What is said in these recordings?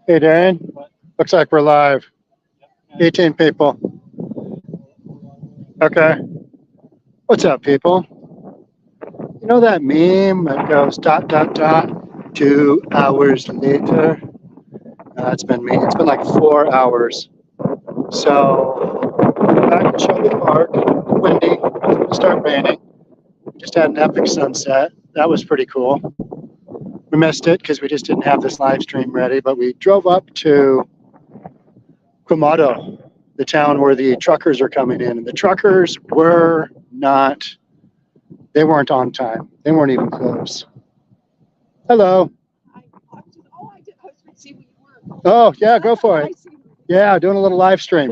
Hey, Darren. Looks like we're live. 18 people. Okay. What's up, people? You know that meme that goes ... 2 hours later? It's been me. It's been like 4 hours. So, back at Shelby Park, windy, it's going to start raining. We just had an epic sunset. That was pretty cool. We missed it because we just didn't have this live stream ready, but we drove up to Quemado, the town where the truckers are coming in. And the truckers were not, they weren't on time. They weren't even close. Hello. Oh, yeah, go for it. Yeah, doing a little live stream.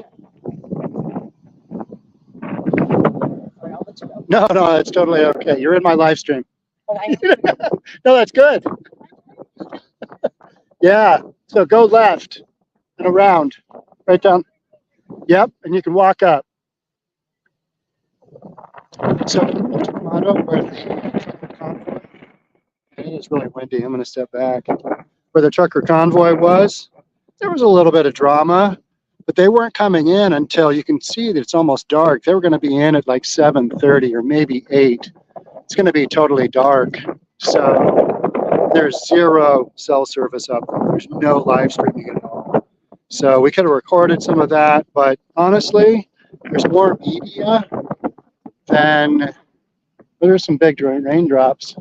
No, it's totally okay. You're in my live stream. No, that's good. Yeah, so go left and around, right down. Yep, and you can walk up. So, Quemado, where the convoy, it is really windy. I'm going to step back. Where the trucker convoy was, there was a little bit of drama, but they weren't coming in until you can see that it's almost dark. They were going to be in at like 7:30 or maybe 8. It's going to be totally dark. So there's zero cell service up there. There's no live streaming at all. So we could have recorded some of that, but honestly, there's more media than, well, there's some big raindrops.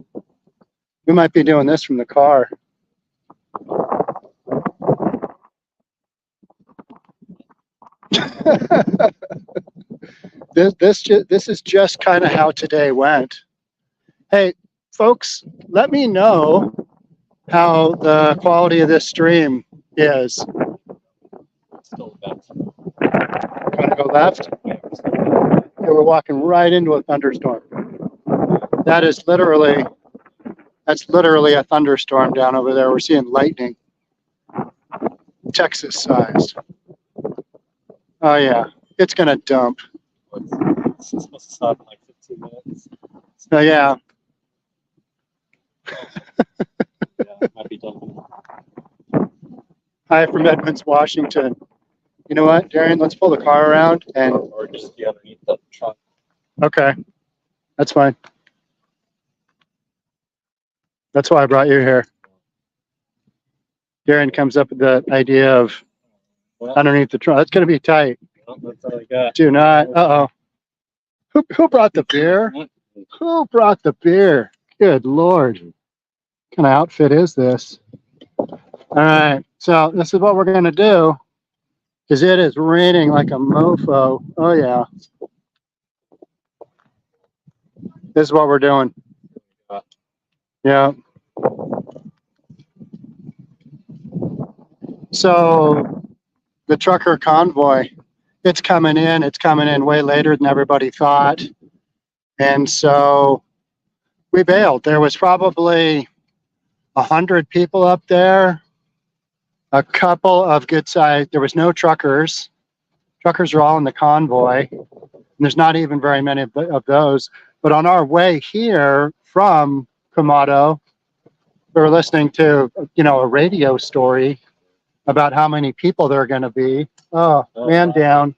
We might be doing this from the car. This is just kind of how today went. Hey, folks, let me know how the quality of this stream is. Still left. Gonna go left? Yeah, we're walking right into a thunderstorm. That's literally a thunderstorm down over there. We're seeing lightning, Texas sized. Oh yeah, it's gonna dump. It's supposed to stop in like 15 minutes. Oh yeah. Yeah, it might be dumping. Hi from Edmonds, Washington. You know what, Darren? Let's pull the car around and. Or just be underneath the truck. Okay, that's fine. That's why I brought you here. Darren comes up with the idea of underneath the trunk. That's going to be tight. Well, that's all I got. Do not. Uh-oh. Who brought the beer? Who brought the beer? Good Lord. What kind of outfit is this? All right. So this is what we're going to do, because it is raining like a mofo. Oh, yeah. This is what we're doing. Yeah. So the trucker convoy, it's coming in way later than everybody thought. And so we bailed. There was probably 100 people up there, a couple of good size. There was no truckers. Truckers are all in the convoy. And there's not even very many of those. But on our way here from Quemado, we were listening to, a radio story about how many people there are going to be. Oh, man down.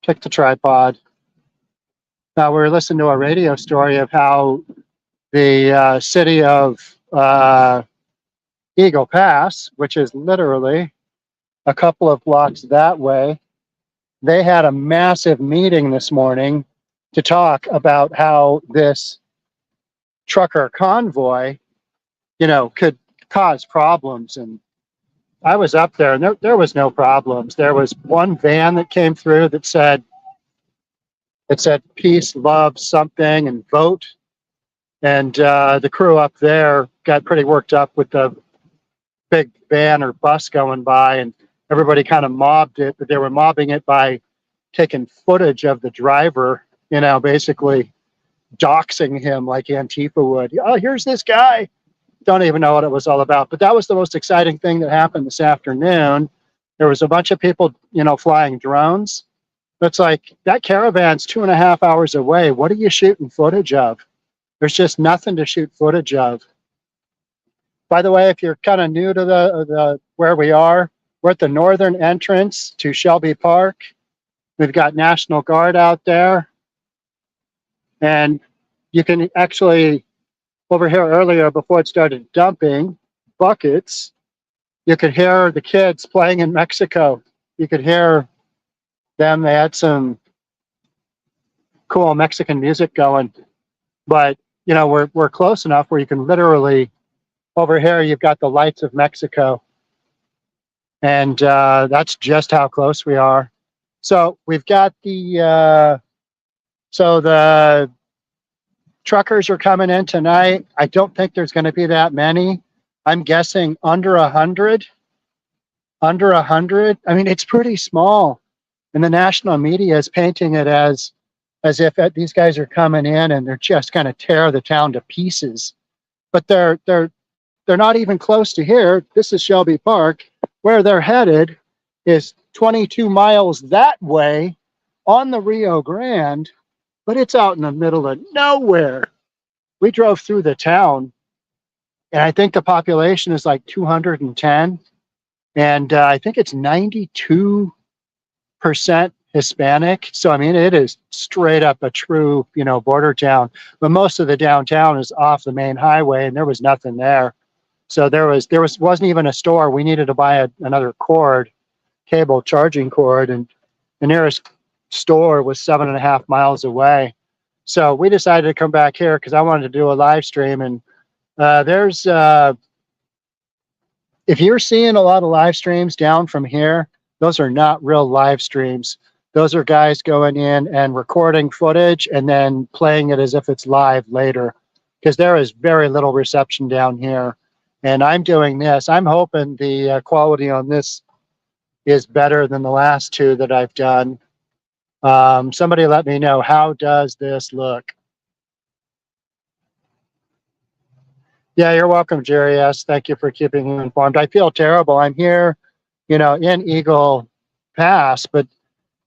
Kick the tripod. Now we were listening to a radio story of how the city of Eagle Pass, which is literally a couple of blocks that way, they had a massive meeting this morning to talk about how this trucker convoy, could cause problems. And I was up there and there was no problems. There was one van that came through that said peace, love, something, and vote. And the crew up there got pretty worked up with the big van or bus going by, and everybody kind of mobbed it, but they were mobbing it by taking footage of the driver, basically doxing him like Antifa would. Oh, here's this guy. Don't even know what it was all about. But that was the most exciting thing that happened this afternoon. There was a bunch of people, flying drones. It's like, that caravan's 2.5 hours away. What are you shooting footage of? There's just nothing to shoot footage of. By the way, if you're kind of new to the where we are, we're at the northern entrance to Shelby Park. We've got National Guard out there. And you can actually, over here earlier, before it started dumping buckets, you could hear the kids playing in Mexico. You could hear them. They had some cool Mexican music going. But, you know, we're close enough where you can literally, over here, you've got the lights of Mexico. And that's just how close we are. So we've got the truckers are coming in tonight. I don't think there's going to be that many. I'm guessing under 100. Under 100. I mean, it's pretty small, and the national media is painting it as if these guys are coming in and they're just going to tear the town to pieces. But they're not even close to here. This is Shelby Park. Where they're headed is 22 miles that way on the Rio Grande, but it's out in the middle of nowhere. We drove through the town, and I think the population is like 210, and I think it's 92% Hispanic. So I mean, it is straight up a true, you know, border town. But most of the downtown is off the main highway, and there was nothing there. So there wasn't even a store. We needed to buy another cord, cable charging cord, and the nearest store was 7.5 miles away. So we decided to come back here because I wanted to do a live stream. And if you're seeing a lot of live streams down from here, those are not real live streams. Those are guys going in and recording footage and then playing it as if it's live later, because there is very little reception down here. And I'm doing this. I'm hoping the quality on this is better than the last two that I've done. Somebody let me know, how does this look? Yeah, you're welcome, Jerry S. Thank you for keeping me informed. I feel terrible. I'm here, you know, in Eagle Pass, but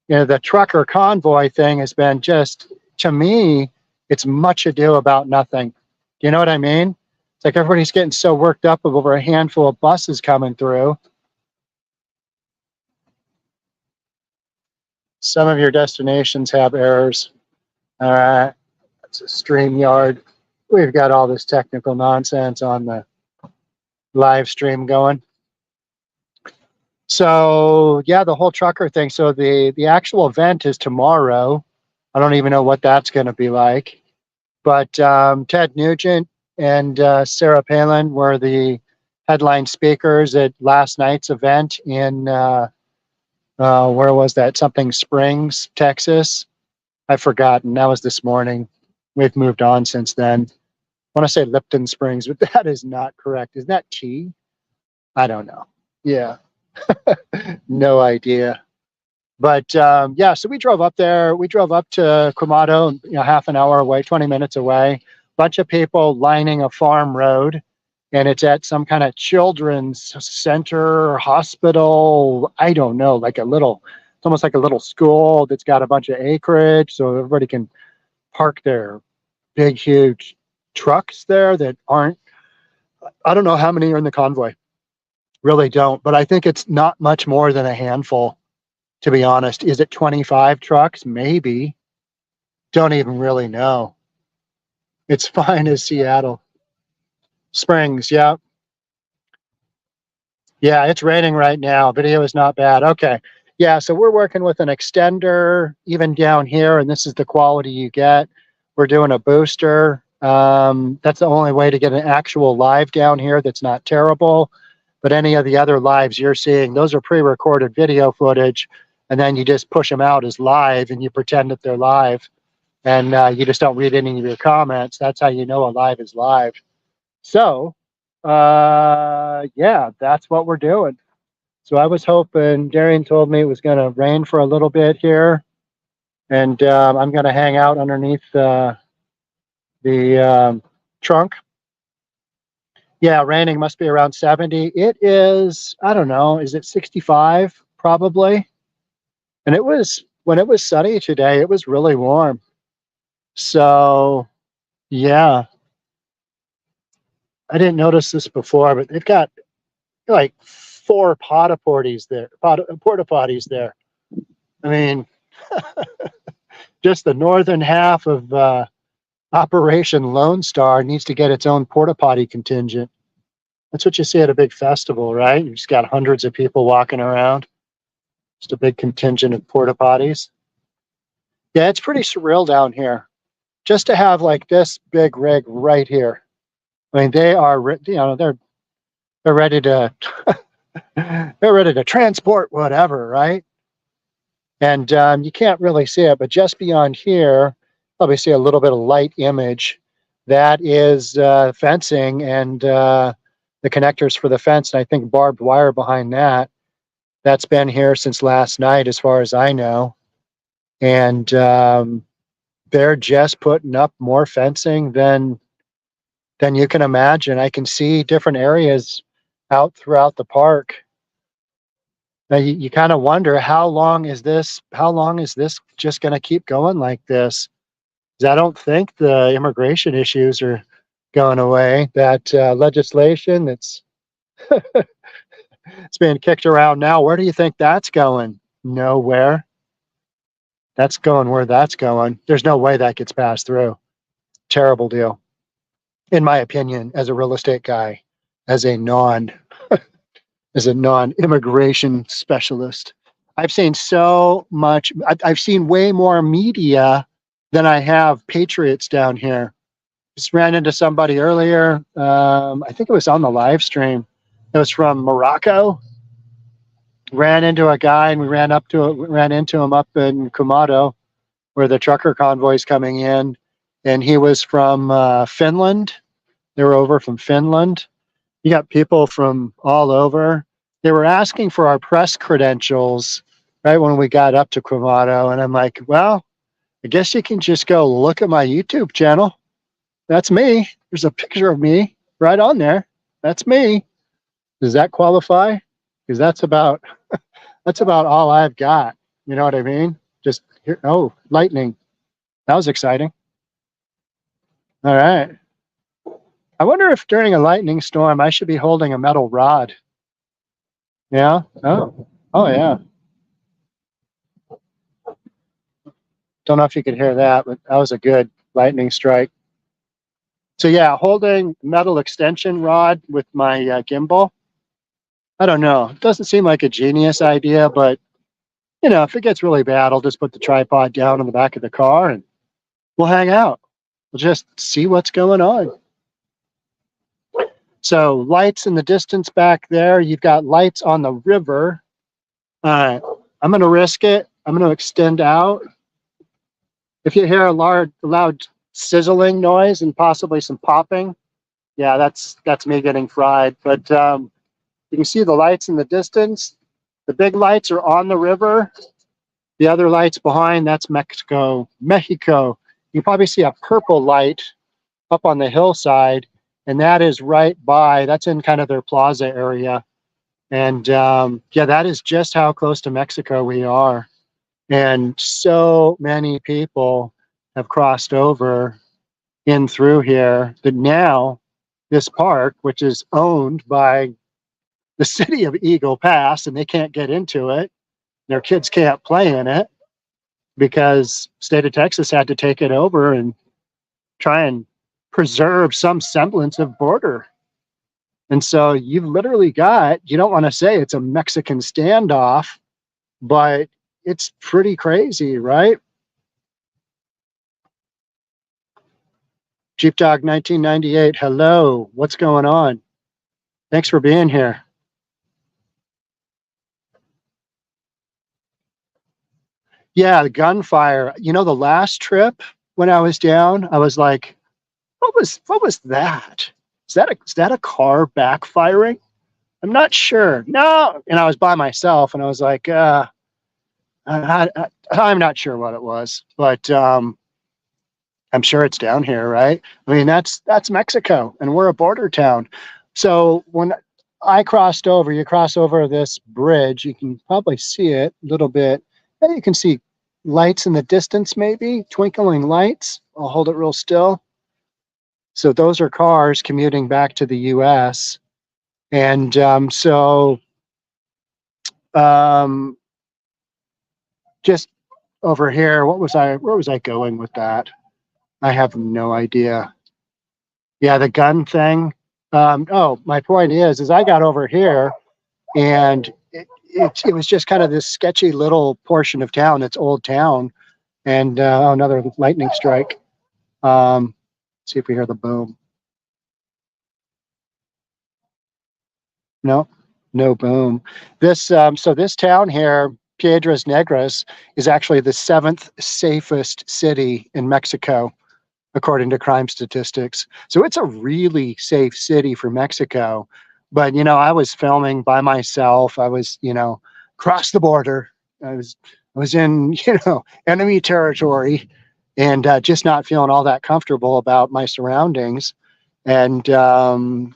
you know, the trucker convoy thing has been just, to me, it's much ado about nothing. Do you know what I mean? It's like everybody's getting so worked up over a handful of buses coming through. Some of your destinations have errors. All right, that's a StreamYard. We've got all this technical nonsense on the live stream going. So yeah, the whole trucker thing. So the actual event is tomorrow. I don't even know what that's going to be like. But Ted Nugent and Sarah Palin were the headline speakers at last night's event in, where was that? Something Springs, Texas. I've forgotten. That was this morning. We've moved on since then. I want to say Lipton Springs, but that is not correct. Is that tea? I don't know. Yeah. No idea. But yeah, so we drove up there. We drove up to Quemado, you know, half an hour away, 20 minutes away. Bunch of people lining a farm road, and it's at some kind of children's center, hospital. I don't know, like it's almost like a little school that's got a bunch of acreage, so everybody can park their big, huge trucks there that aren't. I don't know how many are in the convoy. Really don't, but I think it's not much more than a handful. To be honest, is it 25 trucks? Maybe. Don't even really know. It's fine as Seattle. Springs, yeah. Yeah, it's raining right now. Video is not bad. Okay. Yeah, so we're working with an extender even down here, and this is the quality you get. We're doing a booster. That's the only way to get an actual live down here that's not terrible. But any of the other lives you're seeing, those are pre-recorded video footage, and then you just push them out as live and you pretend that they're live, and you just don't read any of your comments. That's how you know a live is live. So yeah, that's what we're doing. So I was hoping, Darian told me it was going to rain for a little bit here, and I'm going to hang out underneath the trunk. Yeah, raining, must be around 70. It is, I don't know, is it 65? Probably. And it was, when it was sunny today, it was really warm. So, yeah. I didn't notice this before, but they've got like 4 porta potties there. Porta potties there. I mean, just the northern half of Operation Lone Star needs to get its own porta potty contingent. That's what you see at a big festival, right? You just got hundreds of people walking around. Just a big contingent of porta potties. Yeah, it's pretty surreal down here. Just to have like this big rig right here. I mean, they are, they're ready to, they're ready to transport whatever, right? And you can't really see it, but just beyond here, probably see a little bit of light image. That is fencing and the connectors for the fence, and I think barbed wire behind that. That's been here since last night, as far as I know. And they're just putting up more fencing than you can imagine. I can see different areas out throughout the park. Now you kind of wonder, how long is this just going to keep going like this? 'Cause I don't think the immigration issues are going away. That legislation that's it's being kicked around now, where do you think that's going? Nowhere. That's going where that's going. There's no way that gets passed through. Terrible deal, in my opinion, as a real estate guy, as a non-immigration specialist. I've seen so much. I've seen way more media than I have patriots down here. Just ran into somebody earlier. I think it was on the live stream. It was from Morocco. Ran into a guy, and we ran into him up in Kumado, where the trucker convoy is coming in, and he was from Finland. They were over from Finland. You got people from all over. They were asking for our press credentials right when we got up to Kumado, and I'm like, well, I guess you can just go look at my YouTube channel. That's me. There's a picture of me right on there. That's me. Does that qualify? Because that's about all I've got. You know what I mean? Just here. Oh, lightning. That was exciting. All right. I wonder if during a lightning storm I should be holding a metal rod. Yeah? Oh yeah. Don't know if you could hear that, but that was a good lightning strike. So yeah, holding metal extension rod with my gimbal. I don't know. It doesn't seem like a genius idea, but if it gets really bad, I'll just put the tripod down on the back of the car and we'll hang out. We'll just see what's going on. So lights in the distance back there. You've got lights on the river. All right, I'm going to risk it. I'm going to extend out. If you hear a loud sizzling noise and possibly some popping, yeah, that's me getting fried. But you can see the lights in the distance. The big lights are on the river. The other lights behind, that's Mexico. You can probably see a purple light up on the hillside, and that is right by, that's in kind of their plaza area. And yeah, that is just how close to Mexico we are. And so many people have crossed over in through here that now this park, which is owned by the city of Eagle Pass, and they can't get into it. Their kids can't play in it because state of Texas had to take it over and try and preserve some semblance of border. And so you've literally got, you don't want to say it's a Mexican standoff, but it's pretty crazy, right? Jeep Dog 1998, hello, what's going on? Thanks for being here. Yeah, the gunfire. The last trip when I was down, I was like, what was that? Is that a car backfiring? I'm not sure. No, and I was by myself, and I was like, I'm not sure what it was, but I'm sure it's down here, right? I mean, that's Mexico, and we're a border town. So when I crossed over, you cross over this bridge, you can probably see it a little bit. And you can see lights in the distance, maybe twinkling lights. I'll hold it real still. So those are cars commuting back to the US. And just over here, where was I going with that? I have no idea. Yeah, the gun thing. Oh, my point is I got over here and it was just kind of this sketchy little portion of town. It's old town. And another lightning strike. See if we hear the boom. No, no boom. So this town here, Piedras Negras, is actually the 7th safest city in Mexico, according to crime statistics. So it's a really safe city for Mexico. But, I was filming by myself. I was, across the border. I was in, enemy territory and just not feeling all that comfortable about my surroundings. And I'm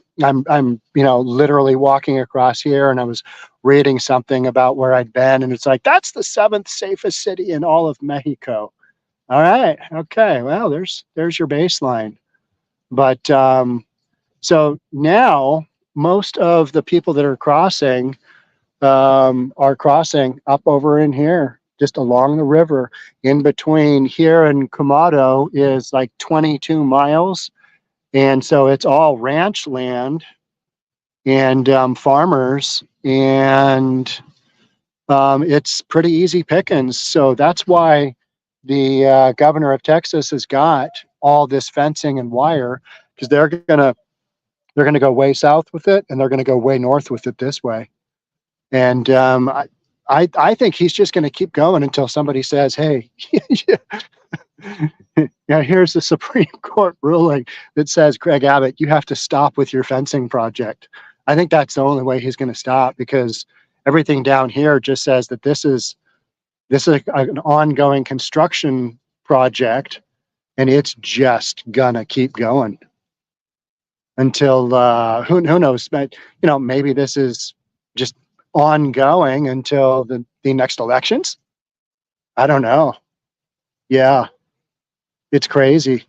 literally walking across here, and I was reading something about where I'd been, and it's like, that's the 7th safest city in all of Mexico. All right. Okay. Well, there's your baseline. But so now most of the people that are crossing up over in here, just along the river. In between here and Camado is like 22 miles. And so it's all ranch land and farmers, and it's pretty easy pickings. So that's why the governor of Texas has got all this fencing and wire, because they're gonna go way south with it, and they're gonna go way north with it this way. And I think he's just going to keep going until somebody says, "Hey, yeah, here's the Supreme Court ruling that says, Greg Abbott, you have to stop with your fencing project." I think that's the only way he's going to stop, because everything down here just says that this is an ongoing construction project, and it's just gonna keep going until who knows? But maybe this is just ongoing until the next elections. I don't know. Yeah, it's crazy.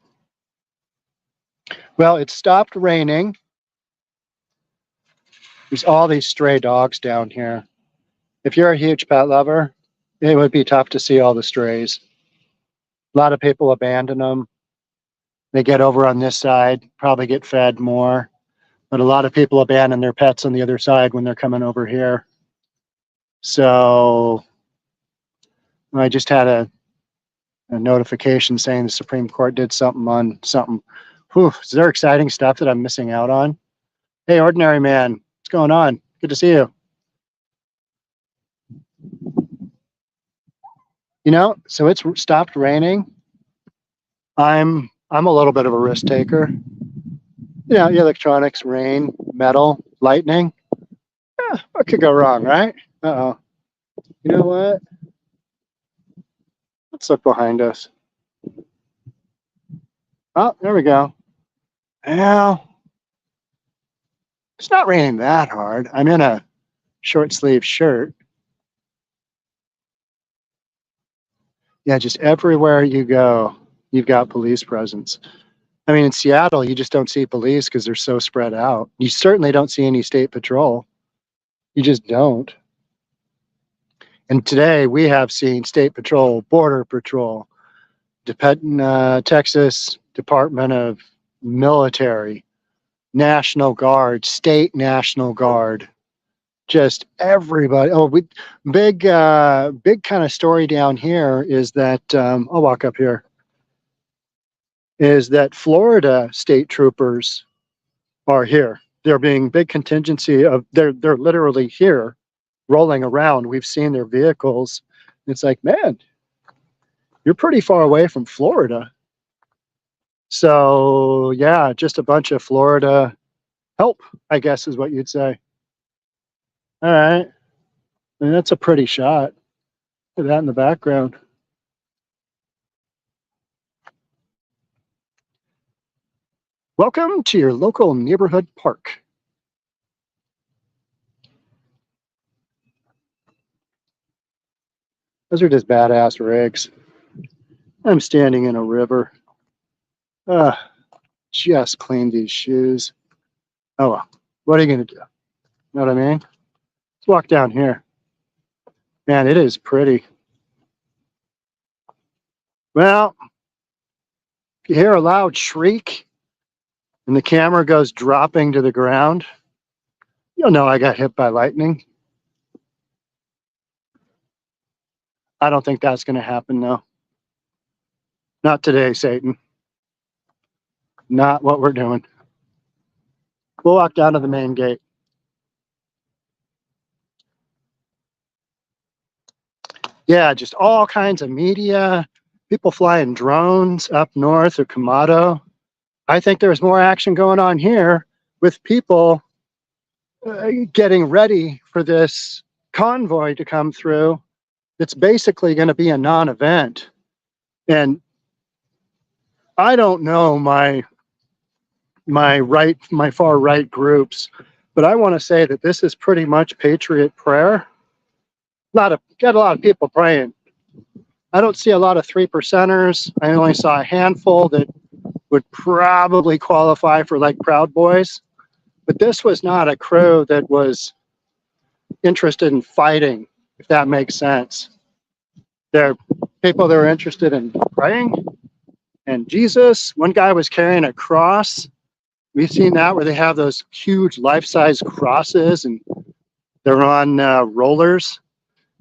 Well, it stopped raining. There's all these stray dogs down here. If you're a huge pet lover, it would be tough to see all the strays. A lot of people abandon them. They get over on this side, probably get fed more. But a lot of people abandon their pets on the other side when they're coming over here. So I just had a notification saying the Supreme Court did something on something. Whew, is there exciting stuff that I'm missing out on? Hey, Ordinary Man, what's going on? Good to see you. So it's stopped raining. I'm a little bit of a risk taker. Electronics, rain, metal, lightning. Yeah, what could go wrong, right? Uh-oh. You know what? Let's look behind us. Oh, there we go. Well, it's not raining that hard. I'm in a short sleeve shirt. Yeah, just everywhere you go, you've got police presence. I mean, in Seattle, you just don't see police because they're so spread out. You certainly don't see any state patrol. You just don't. And today we have seen state patrol, border patrol, Texas Department of Military, National Guard, State National Guard, just everybody. Oh, big kind of story down here is that I'll walk up here. Is that Florida state troopers are here? They're being big contingency of. They're literally here, rolling around. We've seen their vehicles. It's like, man, you're pretty far away from Florida. So yeah, just a bunch of Florida help, I guess is what you'd say. All right. I mean, that's a pretty shot. Look at that in the background. Welcome to your local neighborhood park. Those are just badass rigs. I'm standing in a river. just cleaned these shoes. Oh well, what are you gonna do? Know what I mean? Let's walk down here. Man, it is pretty. Well, if you hear a loud shriek and the camera goes dropping to the ground, you'll know I got hit by lightning. I don't think that's going to happen, though. Not today, Satan. Not what we're doing. We'll walk down to the main gate. Yeah, just all kinds of media, people flying drones up north of Kamado. I think there's more action going on here with people getting ready for this convoy to come through. It's basically going to be a non-event. And I don't know my far right groups, but I want to say that this is pretty much patriot prayer. Got a lot of people praying. I don't see a lot of 3%ers. I only saw a handful that would probably qualify for like Proud Boys. But this was not a crew that was interested in fighting, if that makes sense. They're people that are interested in praying and Jesus. One guy was carrying a cross. We've seen that where they have those huge life-size crosses and they're on rollers.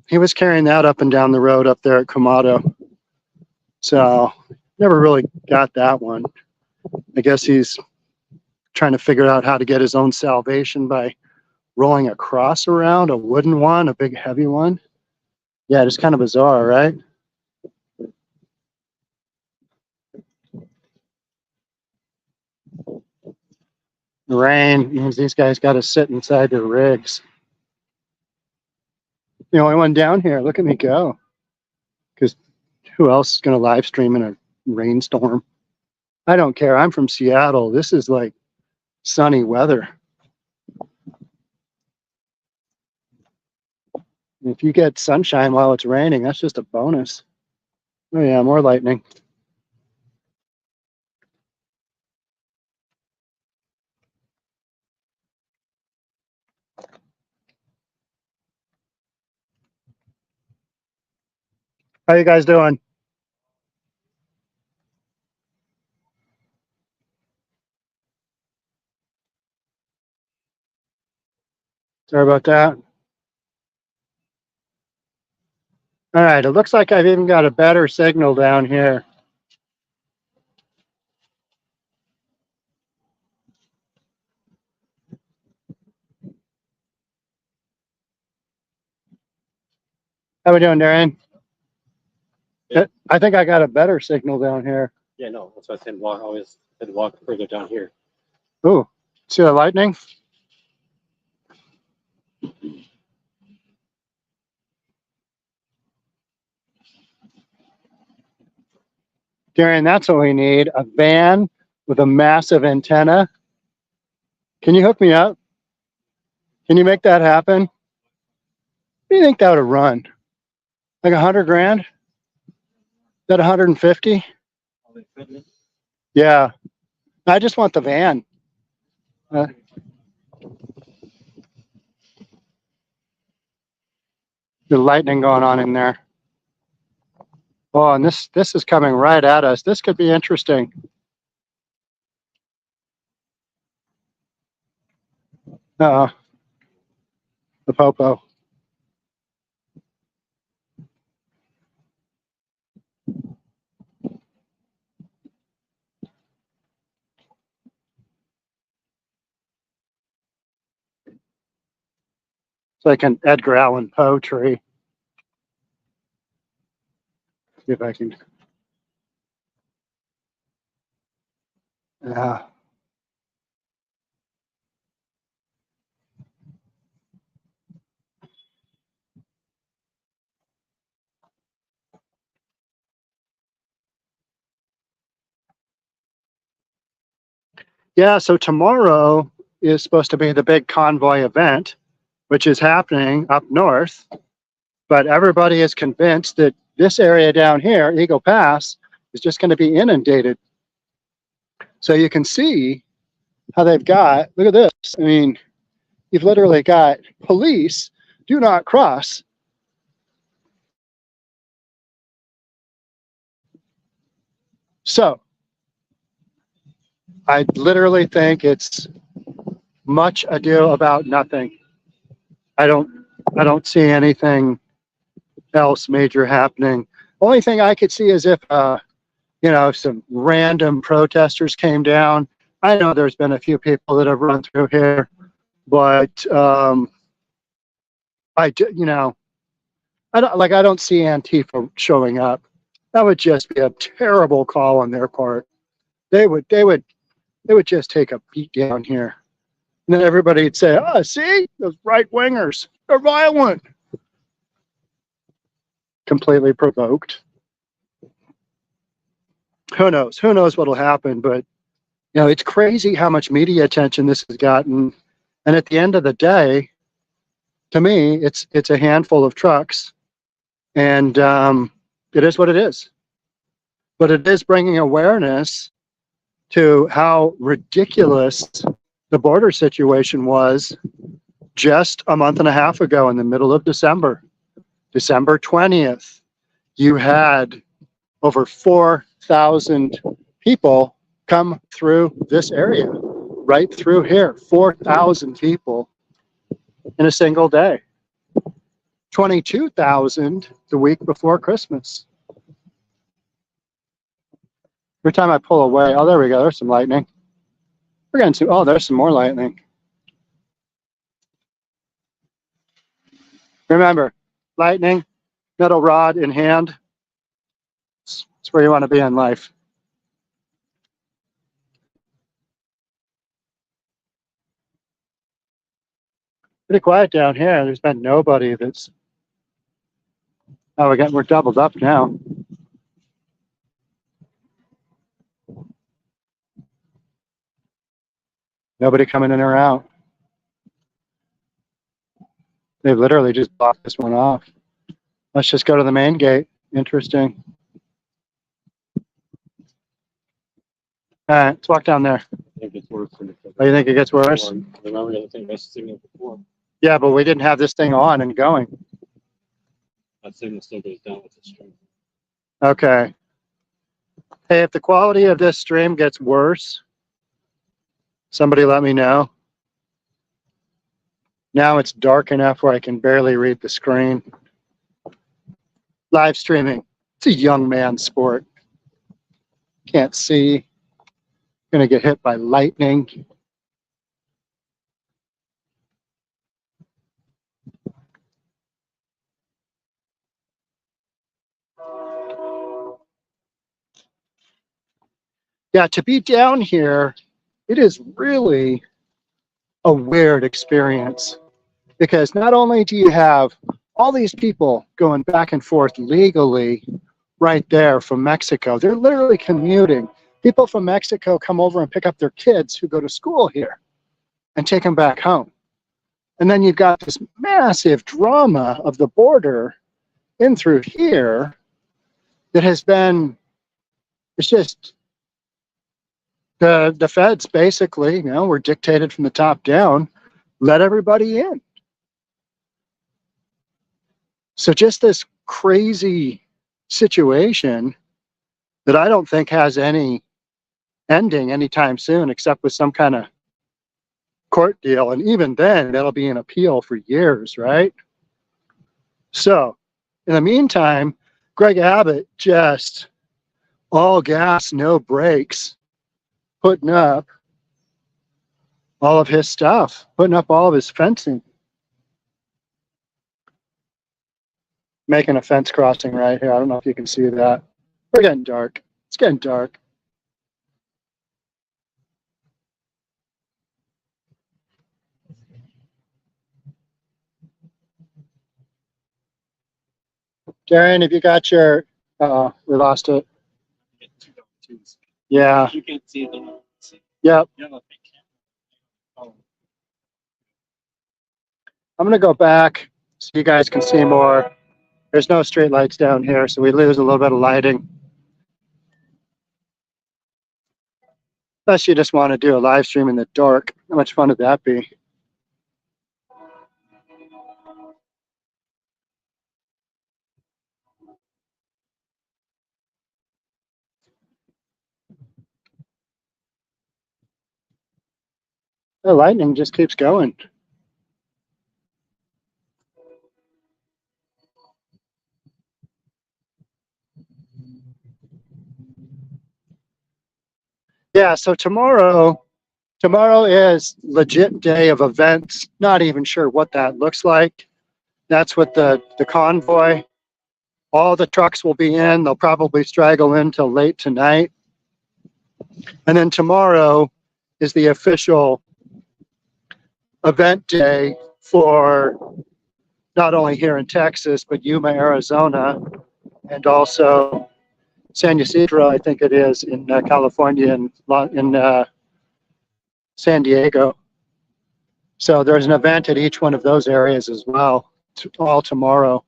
He was carrying that up and down the road up there at Kamado. So never really got that one. I guess he's trying to figure out how to get his own salvation by rolling a cross around, a wooden one, a big heavy one. Yeah, it's kind of bizarre, right? The rain means these guys got to sit inside their rigs. The only one down here. Look at me go. Because who else is going to live stream in a rainstorm? I don't care. I'm from Seattle. This is like sunny weather. If you get sunshine while it's raining, that's just a bonus. Oh yeah, more lightning. How you guys doing? Sorry about that. All right, it looks like I've even got a better signal down here. How we doing, Darren? Yeah. I think I got a better signal down here. Yeah, no, that's why I said walk. Always said walk further down here. Ooh, see the lightning? Darren, that's what we need, a van with a massive antenna. Can you hook me up? Can you make that happen? What do you think that would run? Like 100 grand? Is that 150? Yeah. I just want the van. The lightning going on in there. Oh, and this is coming right at us. This could be interesting. The popo. It's like an Edgar Allan Poe tree. See if I can. Yeah. Yeah, so tomorrow is supposed to be the big convoy event, which is happening up north. But everybody is convinced that this area down here, Eagle Pass, is just going to be inundated. So you can see how they've got, look at this. I mean, you've literally got police, do not cross. So I literally think it's much ado about nothing. I don't see anything else major happening. Only thing I could see is if some random protesters came down. I know there's been a few people that have run through here, but I don't see Antifa showing up. That would just be a terrible call on their part. They would just take a beat down here. And then everybody would say, oh, see, those right wingers, they're violent. Completely provoked. Who knows? Who knows what'll happen? But it's crazy how much media attention this has gotten. And at the end of the day, to me, it's a handful of trucks, and it is what it is. But it is bringing awareness to how ridiculous the border situation was just a month and a half ago in the middle of December 20th. You had over 4,000 people come through this area, right through here, 4,000 people in a single day. 22,000 the week before Christmas. Every time I pull away, oh, there we go, there's some lightning. We're getting some, oh, there's some more lightning. Remember, lightning, metal rod in hand. It's where you want to be in life. Pretty quiet down here. There's been nobody that's, oh, we're doubled up now. Nobody coming in or out. They literally just blocked this one off. Let's just go to the main gate. Interesting. All right, let's walk down there. I think it's worse. Oh, you think it gets worse? Remember the other thing I signal before? Yeah, but we didn't have this thing on and going. That signal still goes down with the stream. Okay. Hey, if the quality of this stream gets worse, somebody let me know. Now it's dark enough where I can barely read the screen. Live streaming. It's a young man's sport. Can't see. Gonna get hit by lightning. Yeah, to be down here, it is really a weird experience, because not only do you have all these people going back and forth legally right there from Mexico, they're literally commuting. People from Mexico come over and pick up their kids who go to school here and take them back home. And then you've got this massive drama of the border in through here that has been, it's just, the feds basically, were dictated from the top down, let everybody in. So just this crazy situation that I don't think has any ending anytime soon, except with some kind of court deal. And even then, that'll be an appeal for years, right? So in the meantime, Greg Abbott just all gas, no brakes, putting up all of his stuff, putting up all of his fencing. Making a fence crossing right here. I don't know if you can see that. We're getting dark. It's getting dark. Darren, have you got your, we lost it. Yeah. You can't see them. Yep. I'm going to go back so you guys can see more. There's no street lights down here, so we lose a little bit of lighting. Unless you just want to do a live stream in the dark. How much fun would that be? The lightning just keeps going. Yeah, so tomorrow is legit day of events. Not even sure what that looks like. That's what the convoy. All the trucks will be in. They'll probably straggle in till late tonight. And then tomorrow is the official event day for not only here in Texas, but Yuma, Arizona, and also San Ysidro, I think it is, in California and in San Diego. So there's an event at each one of those areas as well, all tomorrow.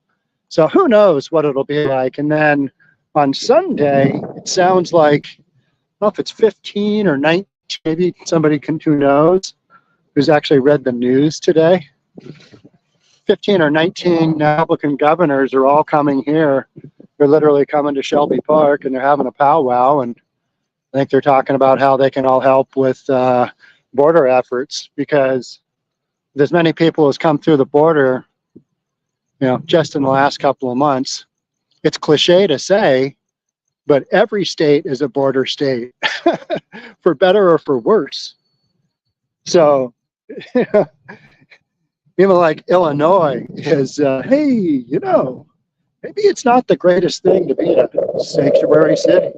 So who knows what it'll be like. And then on Sunday, it sounds like, I don't know if it's 15 or 19, maybe somebody who knows, who's actually read the news today. 15 or 19 Republican governors are all coming here. They're literally coming to Shelby Park and they're having a powwow. And I think they're talking about how they can all help with border efforts, because as many people as come through the border, just in the last couple of months, it's cliche to say, but every state is a border state, for better or for worse. So, even like Illinois is, hey, maybe it's not the greatest thing to be a sanctuary city,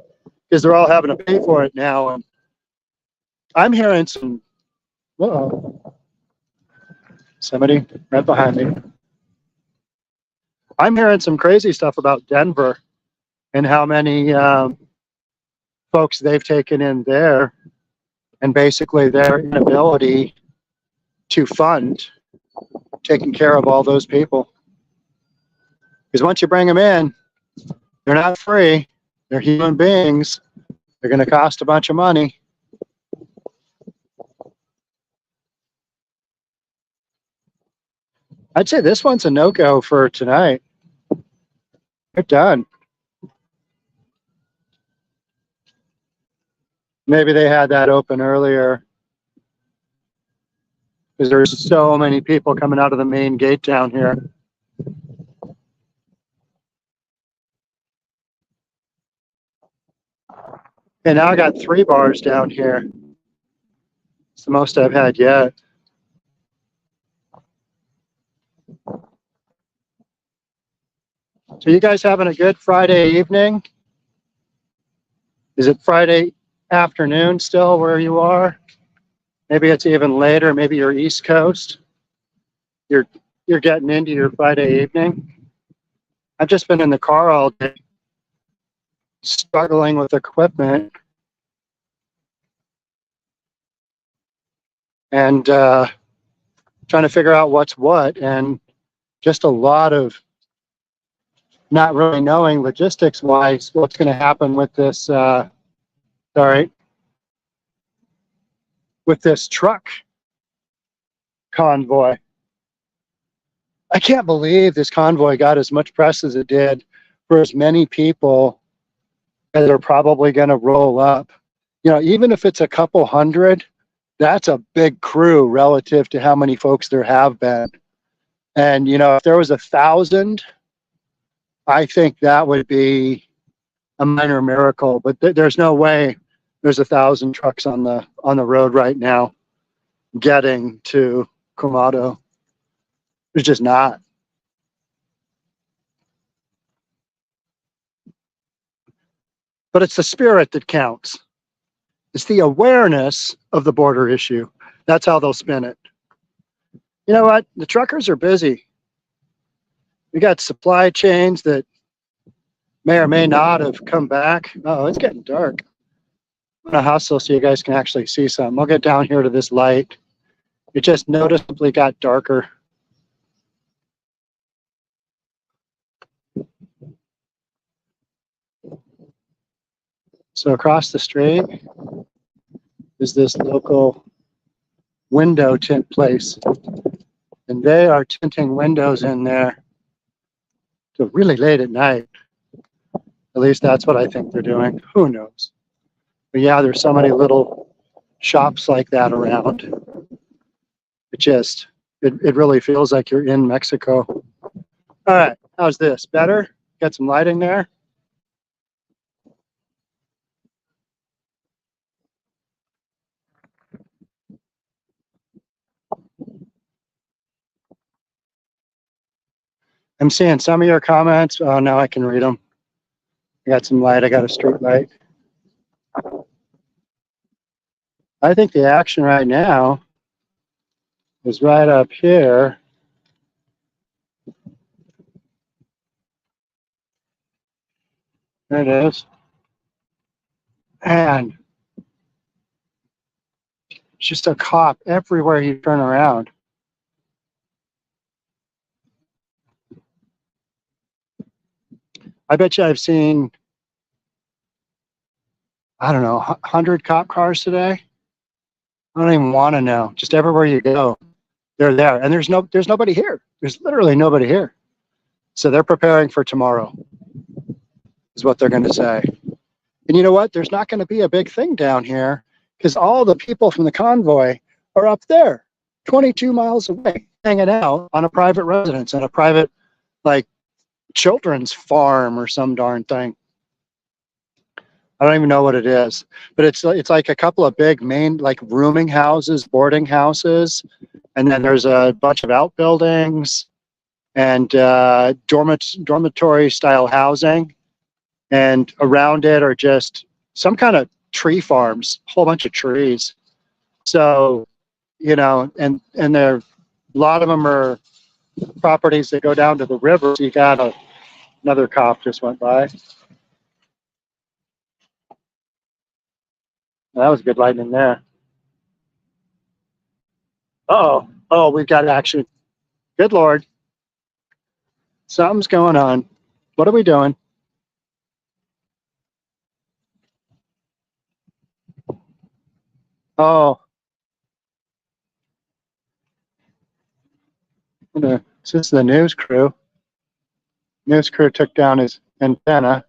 because they're all having to pay for it now. And I'm hearing some, somebody right behind me. I'm hearing some crazy stuff about Denver and how many folks they've taken in there, and basically their inability to fund taking care of all those people. Because once you bring them in, they're not free. They're human beings. They're going to cost a bunch of money. I'd say this one's a no-go for tonight. They're done. Maybe they had that open earlier because there's so many people coming out of the main gate down here. And now I got 3 bars down here. It's the most I've had yet. So you guys having a good Friday evening? Is it Friday afternoon still where you are? Maybe it's even later. Maybe you're East Coast. You're getting into your Friday evening. I've just been in the car all day, struggling with equipment, and trying to figure out what's what, and just a lot of not really knowing logistics wise what's going to happen with this with this truck convoy. I can't believe this convoy got as much press as it did for as many people that are probably going to roll up. Even if it's a couple hundred, that's a big crew relative to how many folks there have been. And if there was 1,000, I think that would be a minor miracle. But there's no way there's 1,000 trucks on the road right now getting to Kumado. There's just not. But it's the spirit that counts. It's the awareness of the border issue. That's how they'll spin it. You know what? The truckers are busy. We got supply chains that may or may not have come back. Oh, it's getting dark. I'm gonna hustle so you guys can actually see some. I'll get down here to this light. It just noticeably got darker. So across the street, is this local window tint place. And they are tinting windows in there till really late at night. At least that's what I think they're doing. Who knows? But yeah, there's so many little shops like that around. It really feels like you're in Mexico. All right, how's this? Better? Got some lighting there? I'm seeing some of your comments. Oh, now I can read them. I got some light. I got a street light. I think the action right now is right up here. There it is. And just a cop everywhere you turn around. I bet you I've seen, I don't know, 100 cop cars today. I don't even want to know. Just everywhere you go, they're there. And there's nobody here. There's literally nobody here. So they're preparing for tomorrow, is what they're going to say. And you know what? There's not going to be a big thing down here because all the people from the convoy are up there, 22 miles away, hanging out on a private residence and a private, like, children's farm or some darn thing. I don't even know what it is, but it's like a couple of big main, like, rooming houses, boarding houses, and then there's a bunch of outbuildings and dormitory style housing, and around it are just some kind of tree farms, a whole bunch of trees. So, you know, and there, a lot of them are properties that go down to the river. So you got another cop just went by. That was good lightning there. Oh, we've got action. Good Lord. Something's going on. What are we doing? Oh, this is the news crew. News crew took down his antenna.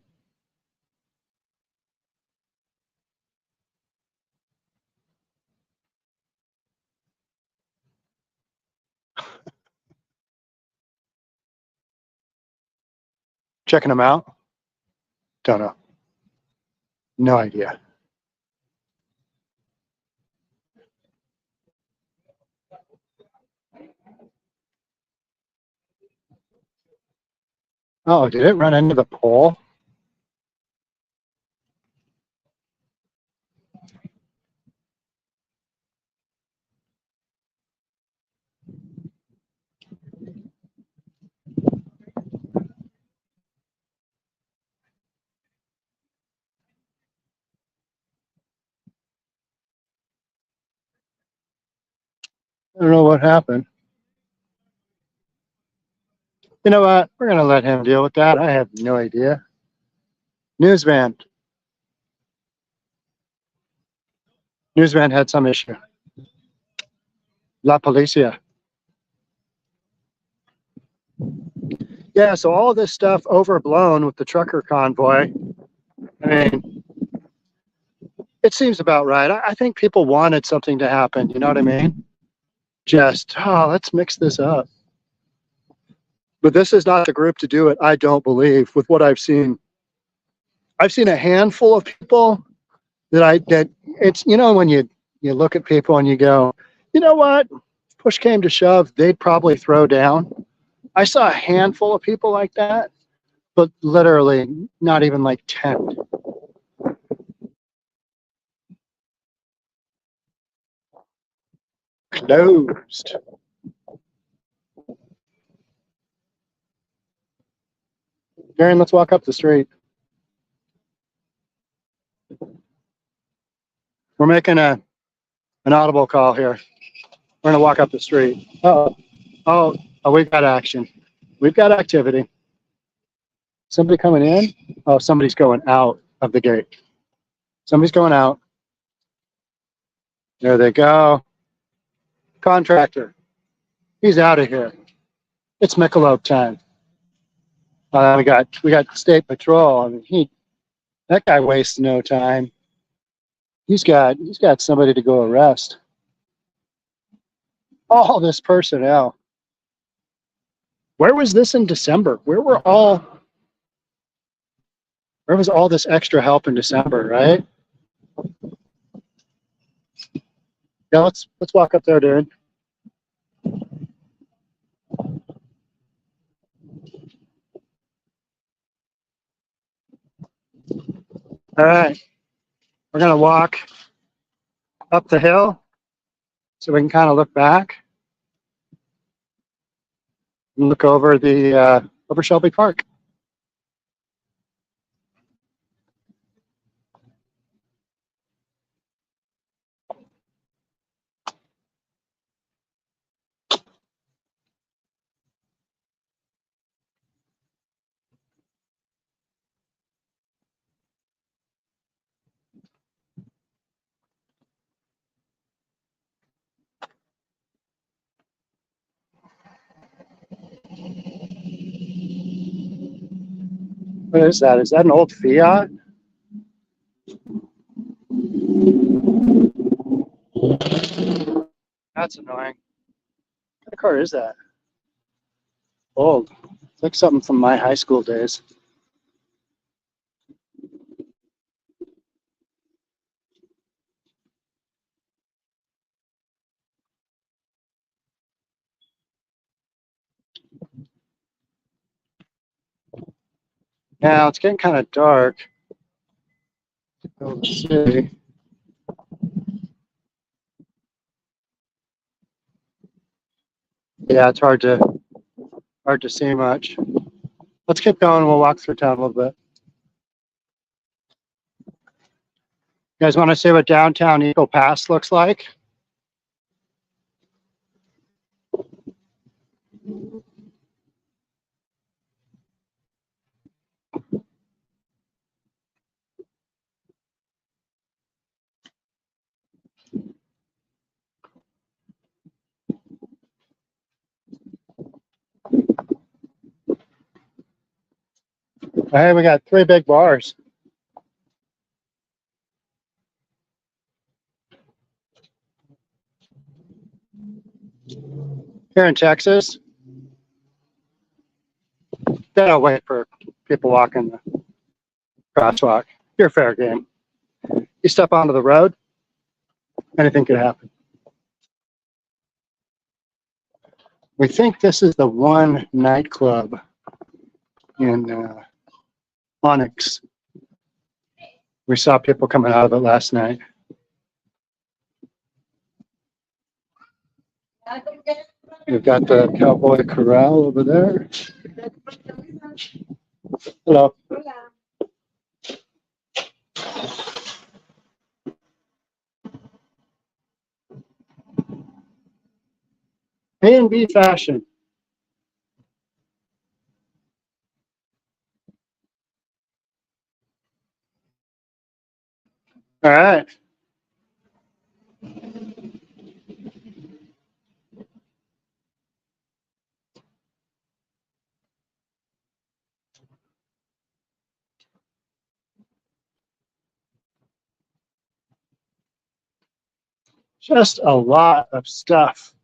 Checking them out? Don't know. No idea. Oh, did it run into the pole? I don't know what happened. You know what? We're going to let him deal with that. I have no idea. Newsman. Newsman had some issue. La Policia. Yeah, so all this stuff overblown with the trucker convoy. I mean, it seems about right. I think people wanted something to happen. You know what I mean? Just, let's mix this up. But this is not the group to do it, I don't believe, with what I've seen. I've seen a handful of people that it's, you know, when you look at people and you go, you know what? Push came to shove, they'd probably throw down. I saw a handful of people like that, but literally not even like 10. Closed. Darren, let's walk up the street. We're making an audible call here. We're gonna walk up the street. Oh, we've got action. We've got activity. Somebody coming in? Oh, somebody's going out of the gate. Somebody's going out. There they go. Contractor. He's out of here. It's Michelob time. We got state patrol. I mean, that guy wastes no time. He's got somebody to go arrest. All this personnel. Where was this in December? Where was all this extra help in December, right? Yeah, let's walk up there, dude. All right. We're gonna walk up the hill so we can kind of look back and look over the over Shelby Park. What is that? Is that an old Fiat? That's annoying. What car is that? Old. It's like something from my high school days. Now it's getting kind of dark. Let's see. Yeah, it's hard to see much. Let's keep going. We'll walk through town a little bit. You guys want to see what downtown Eagle Pass looks like? Hey, we got 3 big bars. Here in Texas, they don't wait for people walking the crosswalk. You're fair game. You step onto the road, anything could happen. We think this is the one nightclub in Onyx. We saw people coming out of it last night. We've got the Cowboy Corral over there. Hello. A&B fashion. All right. Just a lot of stuff.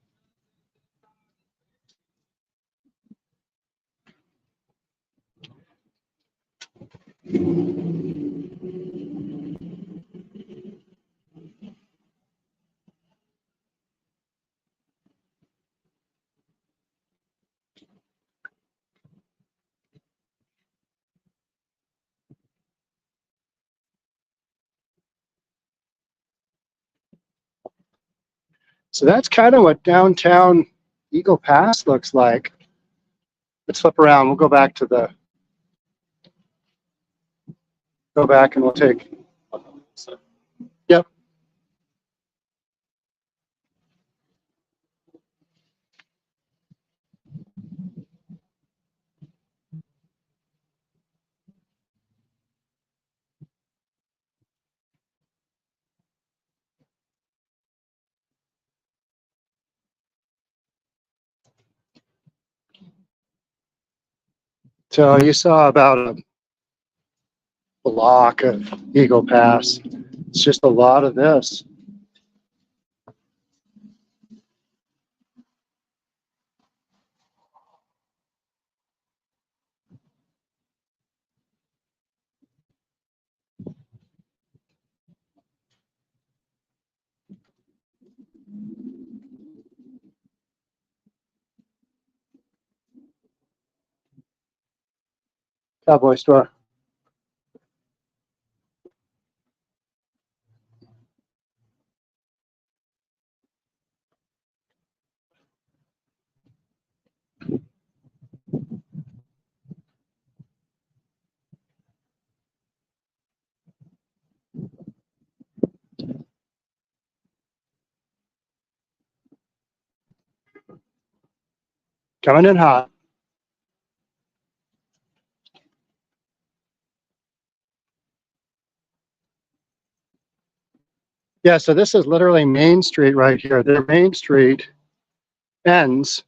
So that's kind of what downtown Eagle Pass looks like. Let's flip around. We'll go back and we'll take. Yep. So you saw about a block of Eagle Pass. It's just a lot of this. Cowboy store. Coming in hot. Yeah, so this is literally Main Street right here. Their Main Street ends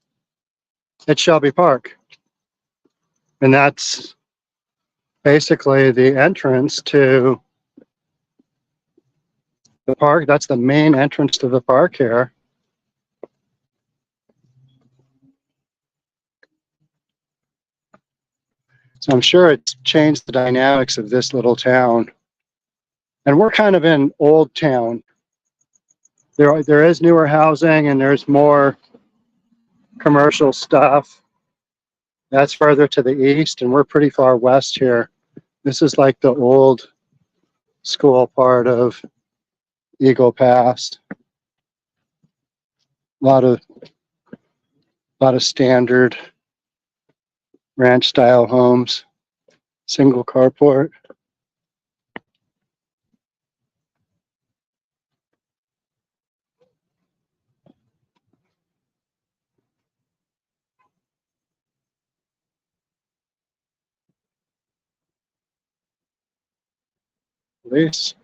at Shelby Park. And that's basically the entrance to the park. That's the main entrance to the park here. So I'm sure it's changed the dynamics of this little town. And we're kind of in Old Town. There is newer housing and there's more commercial stuff. That's further to the east, and we're pretty far west here. This is like the old school part of Eagle Pass. A lot of standard ranch style homes, single carport. Police.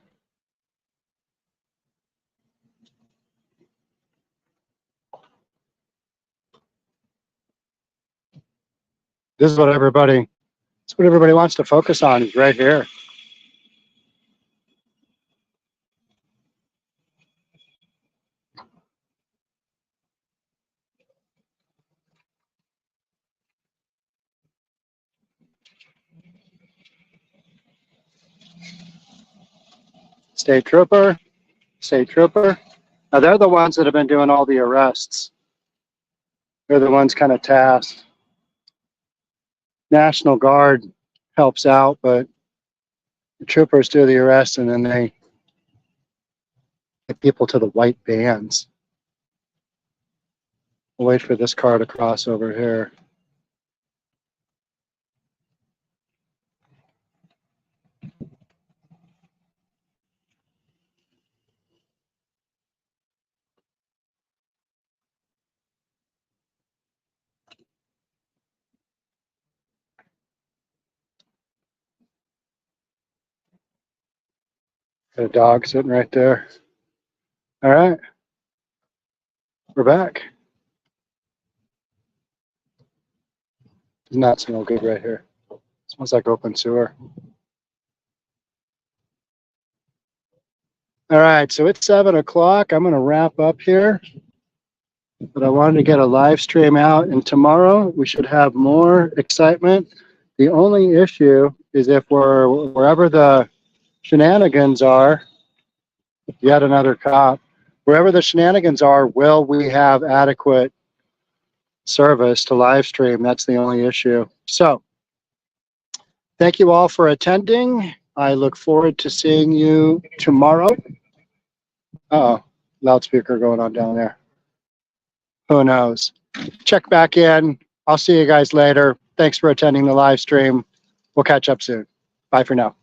This is what everybody wants to focus on, is right here. State trooper. Now they're the ones that have been doing all the arrests. They're the ones kind of tasked. National Guard helps out, but the troopers do the arrest and then they get people to the white vans. We'll wait for this car to cross over here. Got a dog sitting right there. All right, we're back. Does not smell good right here. Smells like open sewer. All right, so it's 7 o'clock. I'm going to wrap up here, but I wanted to get a live stream out, and tomorrow we should have more excitement. The only issue is if we're wherever the shenanigans are, yet another cop, wherever the shenanigans are, will we have adequate service to live stream? That's the only issue. So thank you all for attending. I look forward to seeing you tomorrow. Uh-oh, loudspeaker going on down there. Who knows? Check back in. I'll see you guys later. Thanks for attending the live stream. We'll catch up soon. Bye for now.